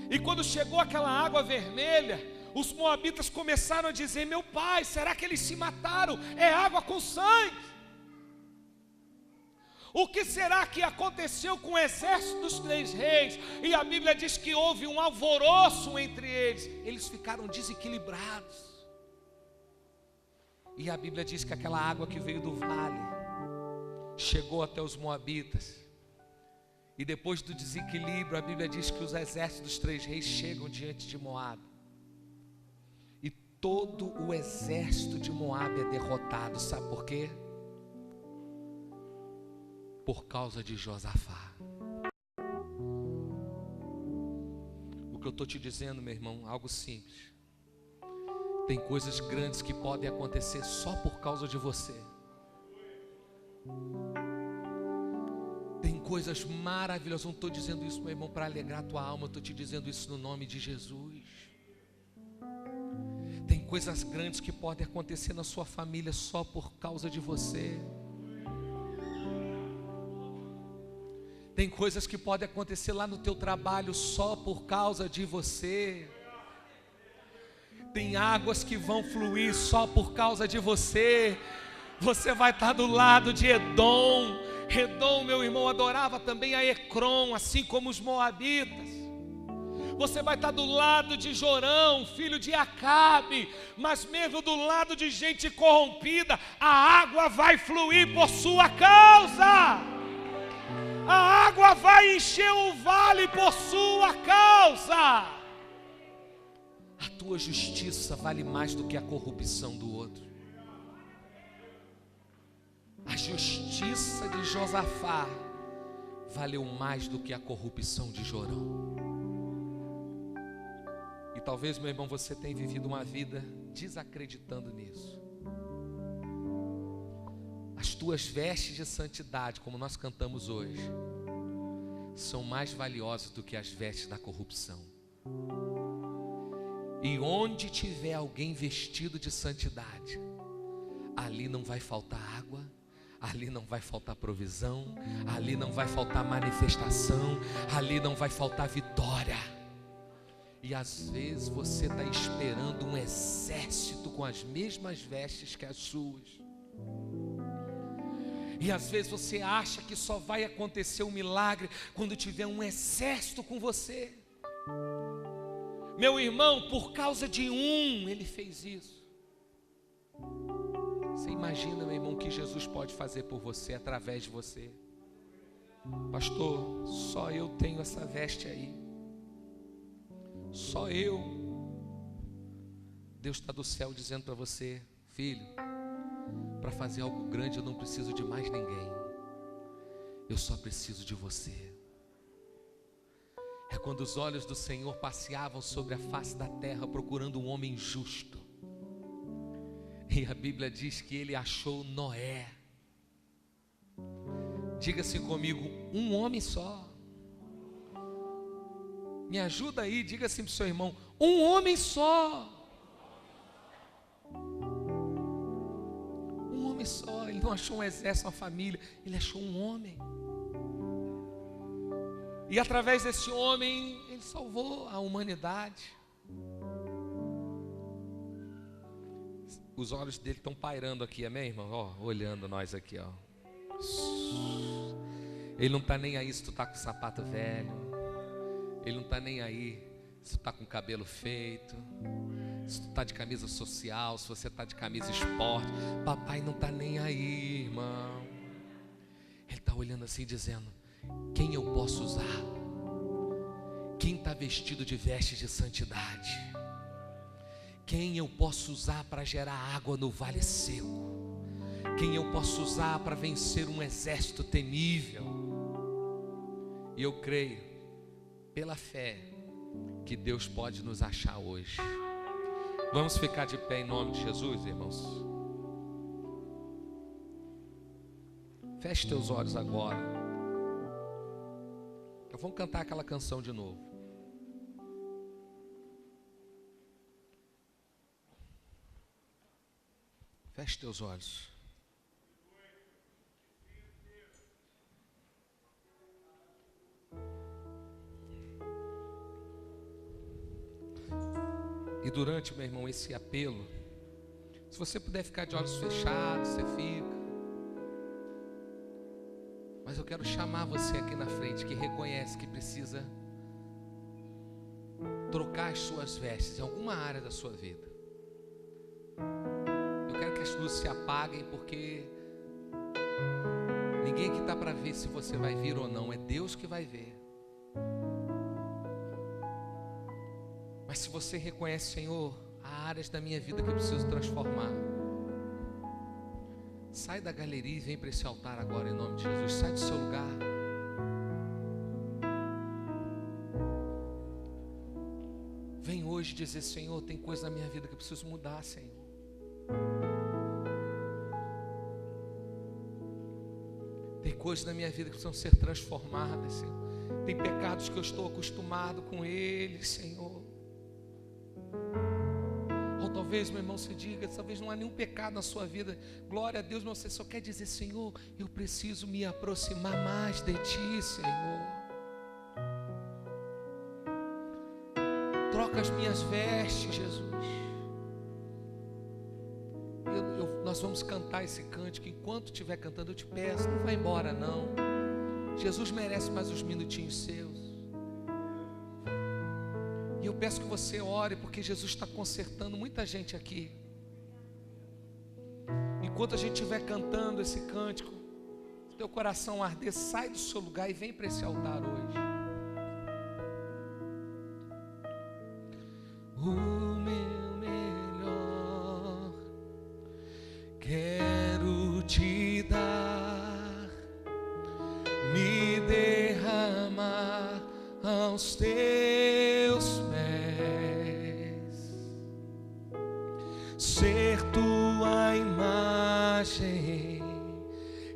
E quando chegou aquela água vermelha, os moabitas começaram a dizer: meu pai, será que eles se mataram? É água com sangue. O que será que aconteceu com o exército dos 3 reis? E a Bíblia diz que houve um alvoroço entre eles. Eles ficaram desequilibrados. E a Bíblia diz que aquela água que veio do vale chegou até os moabitas. E depois do desequilíbrio, a Bíblia diz que os exércitos dos 3 reis chegam diante de Moabe. E todo o exército de Moabe é derrotado. Sabe por quê? Por causa de Josafá. O que eu estou te dizendo, meu irmão, algo simples. Tem coisas grandes que podem acontecer só por causa de você. Tem coisas maravilhosas. Não estou dizendo isso, meu irmão, para alegrar a tua alma. Eu estou te dizendo isso no nome de Jesus. Tem coisas grandes que podem acontecer na sua família só por causa de você. Tem coisas que podem acontecer lá no teu trabalho só por causa de você. Tem águas que vão fluir só por causa de você. Você vai estar do lado de Edom. Edom, meu irmão, adorava também a Ecrom, assim como os moabitas. Você vai estar do lado de Jorão, filho de Acabe. Mas mesmo do lado de gente corrompida, a água vai fluir por sua causa. A água vai encher o vale por sua causa. A tua justiça vale mais do que a corrupção do outro. A justiça de Josafá valeu mais do que a corrupção de Jorão. E talvez, meu irmão, você tenha vivido uma vida desacreditando nisso. As tuas vestes de santidade, como nós cantamos hoje, são mais valiosas do que as vestes da corrupção. E onde tiver alguém vestido de santidade, ali não vai faltar água, ali não vai faltar provisão, ali não vai faltar manifestação, ali não vai faltar vitória. E às vezes você está esperando um exército com as mesmas vestes que as suas. E às vezes você acha que só vai acontecer um milagre quando tiver um exército com você. Meu irmão, por causa de um, ele fez isso. Você imagina, meu irmão, o que Jesus pode fazer por você, através de você. Pastor, só eu tenho essa veste aí. Só eu. Deus está do céu dizendo para você: filho, para fazer algo grande eu não preciso de mais ninguém. Eu só preciso de você. É quando os olhos do Senhor passeavam sobre a face da terra procurando um homem justo. E a Bíblia diz que ele achou Noé. Diga-se comigo, um homem só. Me ajuda aí, diga assim para o seu irmão, um homem só. Um homem só. Ele não achou um exército, uma família, ele achou um homem. E através desse homem, ele salvou a humanidade. Os olhos dele estão pairando aqui, amém, irmão? Ó, olhando nós aqui, ó. Ele não está nem aí se tu está com sapato velho. Ele não está nem aí se tu está com cabelo feito, se tu está de camisa social, se você está de camisa esporte. Papai não está nem aí, irmão. Ele está olhando assim dizendo: quem eu posso usar? Quem está vestido de vestes de santidade? Quem eu posso usar para gerar água no vale seco? Quem eu posso usar para vencer um exército temível? E eu creio, pela fé, que Deus pode nos achar hoje. Vamos ficar de pé em nome de Jesus, irmãos? Feche teus olhos agora. Vamos cantar aquela canção de novo. Feche teus olhos. E durante, meu irmão, esse apelo, se você puder ficar de olhos fechados, você fica. Mas eu quero chamar você aqui na frente, que reconhece que precisa trocar as suas vestes em alguma área da sua vida. Eu quero que as luzes se apaguem, porque ninguém aqui está para ver se você vai vir ou não, é Deus que vai ver. Mas se você reconhece, Senhor, há áreas da minha vida que eu preciso transformar, sai da galeria e vem para esse altar agora em nome de Jesus. Sai do seu lugar. Vem hoje dizer: Senhor, tem coisa na minha vida que eu preciso mudar, Senhor. Tem coisas na minha vida que precisam ser transformadas, Senhor. Tem pecados que eu estou acostumado com eles, Senhor. Ou talvez, meu irmão, você diga: talvez não há nenhum pecado na sua vida. Glória a Deus, mas você só quer dizer: Senhor, eu preciso me aproximar mais de Ti, Senhor. Troca as minhas vestes, Jesus. Nós vamos cantar esse cântico. Enquanto estiver cantando, eu te peço, não vai embora não. Jesus merece mais uns minutinhos seus. E eu peço que você ore, porque Jesus está consertando muita gente aqui. Enquanto a gente estiver cantando esse cântico, se teu coração arder, sai do seu lugar e vem para esse altar hoje. O meu melhor quero te dar, me dê aos teus pés, ser tua imagem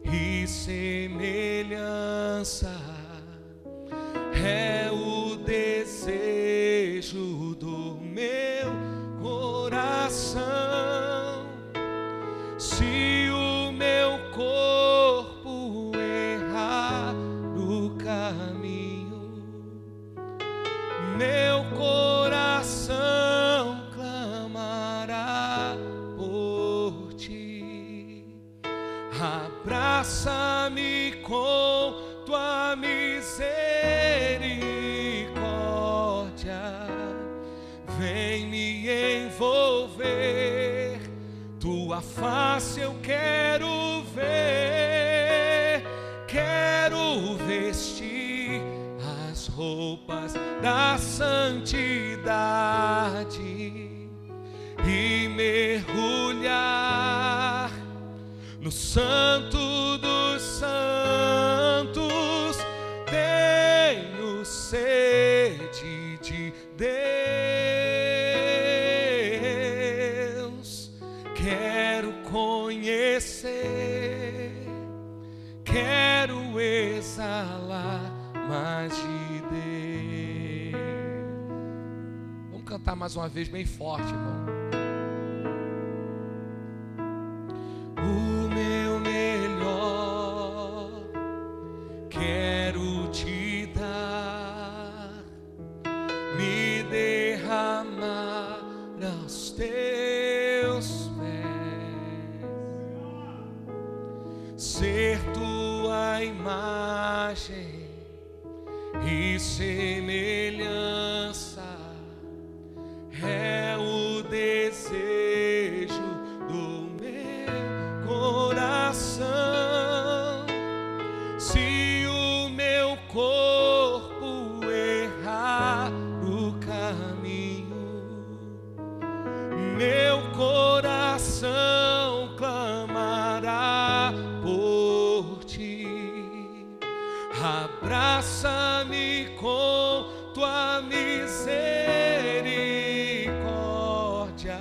e semelhança é o desejo do meu coração. Se o meu corpo errar no caminho, meu coração clamará por ti. Abraça-me com tua misericórdia, vem me envolver, tua face eu quero ver, quero vestir as roupas da santidade e mergulhar no Santo dos Santos. Tenho sede de Deus, quero conhecer, quero exalar mais de Deus. Vamos cantar mais uma vez bem forte, irmão. O meu melhor quero te dar, me derramar aos teus pés, ser tua imagem e semelhança é o desejo do meu coração. Se o meu corpo errar no caminho, meu coração clamará por ti. Abraça-me com tua misericórdia,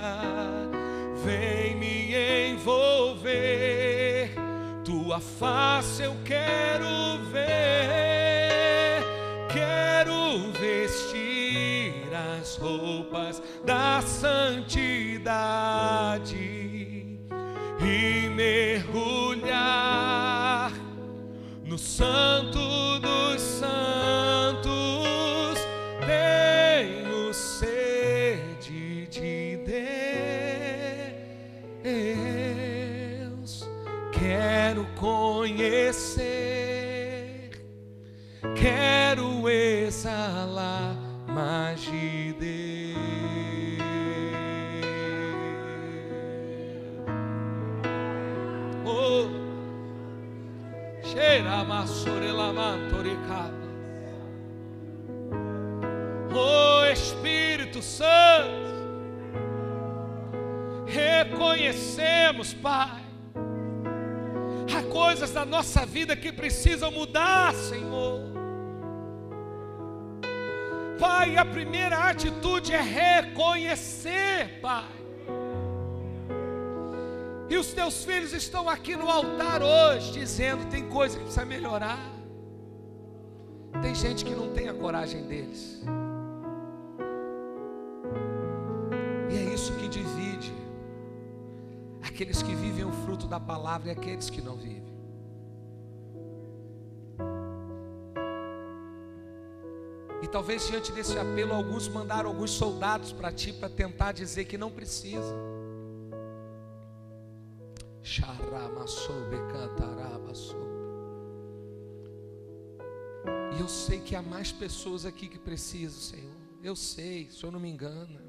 vem me envolver, tua face eu quero ver, quero vestir as roupas da santidade e mergulhar no Santo dos Santos. Tenho sede de Deus, quero conhecer, quero exalar mais de Deus. Oh, cheira massorelamantoricada. Oh Espírito Santo, reconhecemos, Pai, há coisas da nossa vida que precisam mudar, Senhor. Pai, a primeira atitude é reconhecer, Pai. E os teus filhos estão aqui no altar hoje dizendo: tem coisa que precisa melhorar. Tem gente que não tem a coragem deles. E é isso que divide aqueles que vivem o fruto da palavra e aqueles que não vivem. E talvez diante desse apelo, alguns mandaram alguns soldados para ti para tentar dizer que não precisam. E eu sei que há mais pessoas aqui que precisam, Senhor. Eu sei, o Senhor não me engana.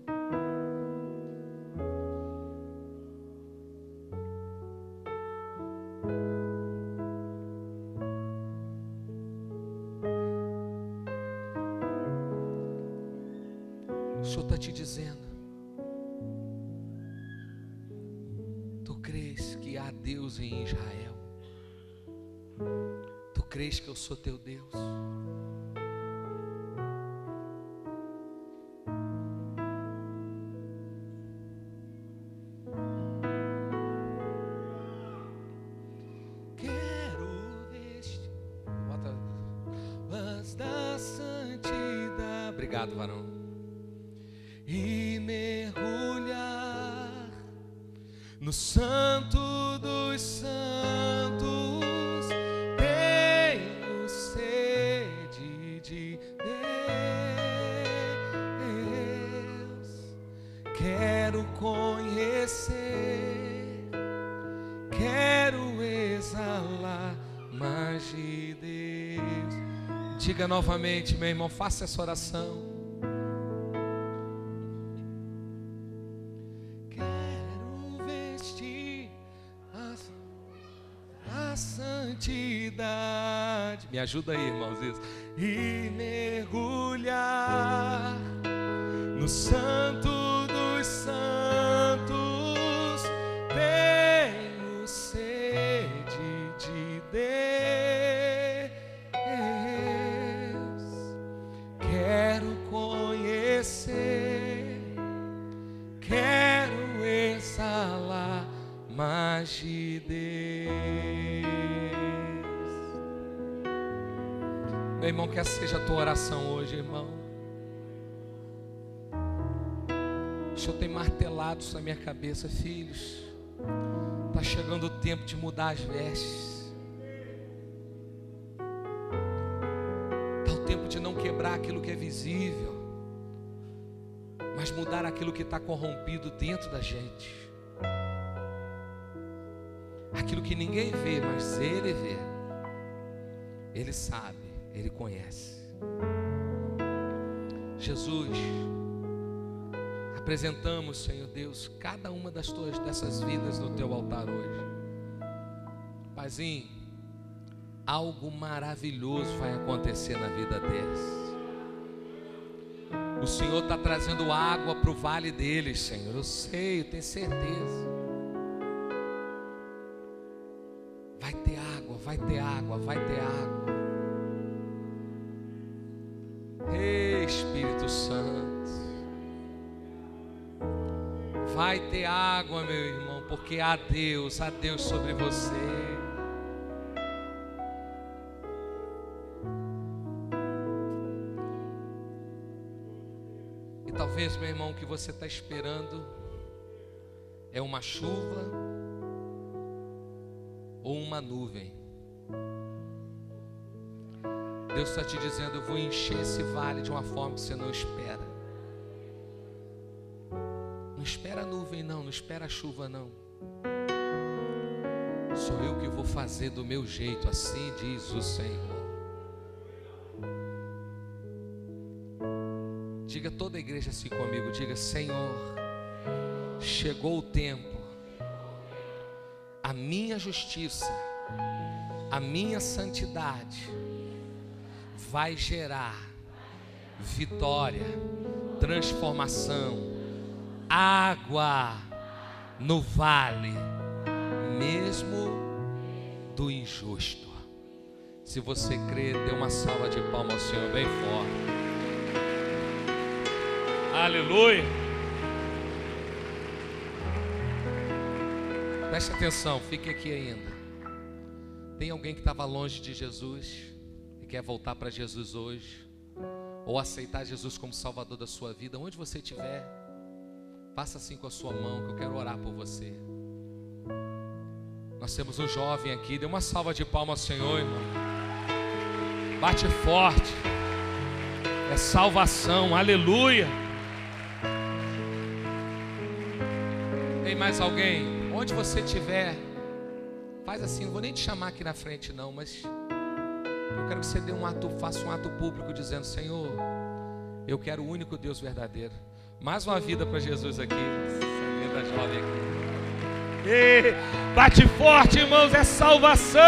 O Senhor está te dizendo: tu crês que há Deus em Israel? Tu crês que eu sou teu Deus? Obrigado, varão. E mergulhar no Santo dos Santos, tenho sede de Deus, quero conhecer, quero exalar mais de Deus. Diga novamente, meu irmão, faça essa oração. Quero vestir a santidade. Me ajuda aí, irmãos, isso. E mergulhar no Santo dos Santos, tenho sede de Deus, quero conhecer, quero exalar mais de Deus. Meu irmão, que essa seja a tua oração hoje, irmão. O Senhor tem martelado isso na minha cabeça, filhos. Está chegando o tempo de mudar as vestes. Está o tempo de não quebrar aquilo que é visível, mas mudar aquilo que está corrompido dentro da gente. Aquilo que ninguém vê, mas Ele vê. Ele sabe, Ele conhece. Jesus, apresentamos, Senhor Deus, cada uma dessas vidas no Teu altar hoje. Paizinho, algo maravilhoso vai acontecer na vida deles. O Senhor está trazendo água para o vale deles, Senhor. Eu sei, eu tenho certeza. Vai ter água, vai ter água, vai ter água. Ei, Espírito Santo. Vai ter água, meu irmão, porque há Deus sobre você. E talvez, meu irmão, o que você está esperando é uma chuva ou uma nuvem. Deus está te dizendo: eu vou encher esse vale de uma forma que você não espera. Não espera a nuvem não, não espera a chuva não. Sou eu que vou fazer do meu jeito, assim diz o Senhor. Diga toda a igreja assim comigo, diga: Senhor, chegou o tempo, a minha justiça, a minha santidade vai gerar vitória, transformação, água no vale, mesmo do injusto. Se você crê, dê uma salva de palmas ao Senhor bem forte. Aleluia. Preste atenção, fique aqui ainda. Tem alguém que estava longe de Jesus e quer voltar para Jesus hoje, ou aceitar Jesus como Salvador da sua vida? Onde você estiver, faça assim com a sua mão, que eu quero orar por você. Nós temos um jovem aqui, dê uma salva de palmas ao Senhor, irmão. Bate forte. É salvação, aleluia. Tem mais alguém? Onde você estiver, faz assim, não vou nem te chamar aqui na frente não, mas eu quero que você dê faça um ato público dizendo: Senhor, eu quero o único Deus verdadeiro. Mais uma vida para Jesus aqui. Essa linda jovem aqui. E bate forte, irmãos, é salvação.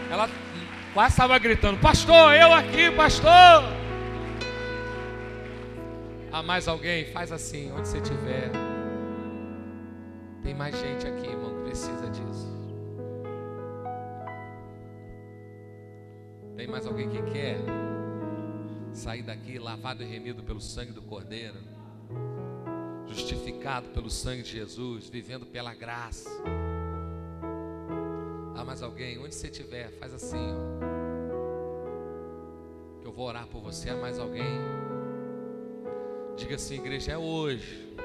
Ela quase estava gritando: pastor, eu aqui, pastor. Há mais alguém? Faz assim, onde você estiver. Tem mais gente aqui, irmão, que precisa disso. Tem mais alguém que quer sair daqui lavado e remido pelo sangue do Cordeiro, justificado pelo sangue de Jesus, vivendo pela graça? Há mais alguém? Onde você estiver, faz assim, ó. vou orar por você. Há mais alguém? Diga assim, igreja, é hoje.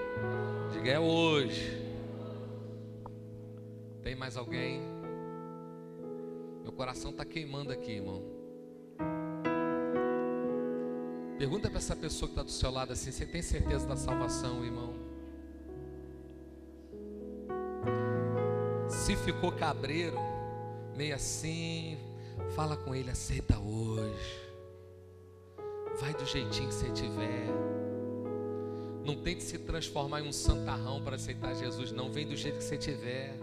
Diga, é hoje. Tem mais alguém? Meu coração está queimando aqui, irmão. Pergunta para essa pessoa que está do seu lado assim: você tem certeza da salvação, irmão? Se ficou cabreiro, meio assim, fala com ele, aceita hoje. Vai do jeitinho que você tiver. Não tente se transformar em um santarrão para aceitar Jesus, não. Vem do jeito que você tiver.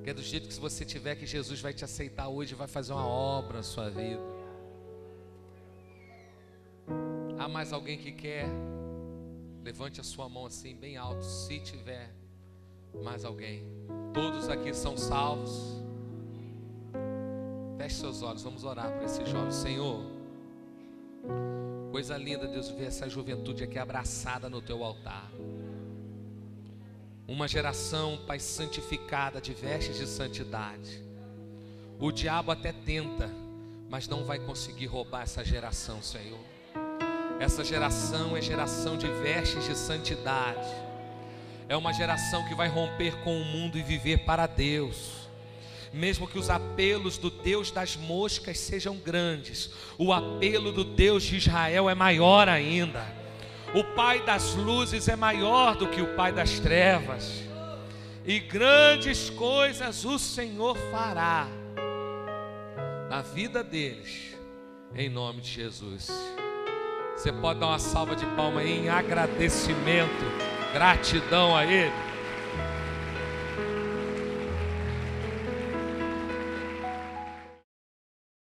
Que é do jeito que você tiver que Jesus vai te aceitar hoje e vai fazer uma obra na sua vida. Há mais alguém que quer? Levante a sua mão assim, bem alto, se tiver mais alguém. Todos aqui são salvos. Feche seus olhos, vamos orar para esse jovem. Senhor, coisa linda, Deus, ver essa juventude aqui abraçada no teu altar. Uma geração, Pai, santificada, de vestes de santidade. O diabo até tenta, mas não vai conseguir roubar essa geração, Senhor. Essa geração é geração de vestes de santidade. É uma geração que vai romper com o mundo e viver para Deus. Mesmo que os apelos do Deus das moscas sejam grandes, o apelo do Deus de Israel é maior ainda. O Pai das luzes é maior do que o Pai das trevas. E grandes coisas o Senhor fará na vida deles, em nome de Jesus. Você pode dar uma salva de palmas aí em agradecimento, gratidão a Ele.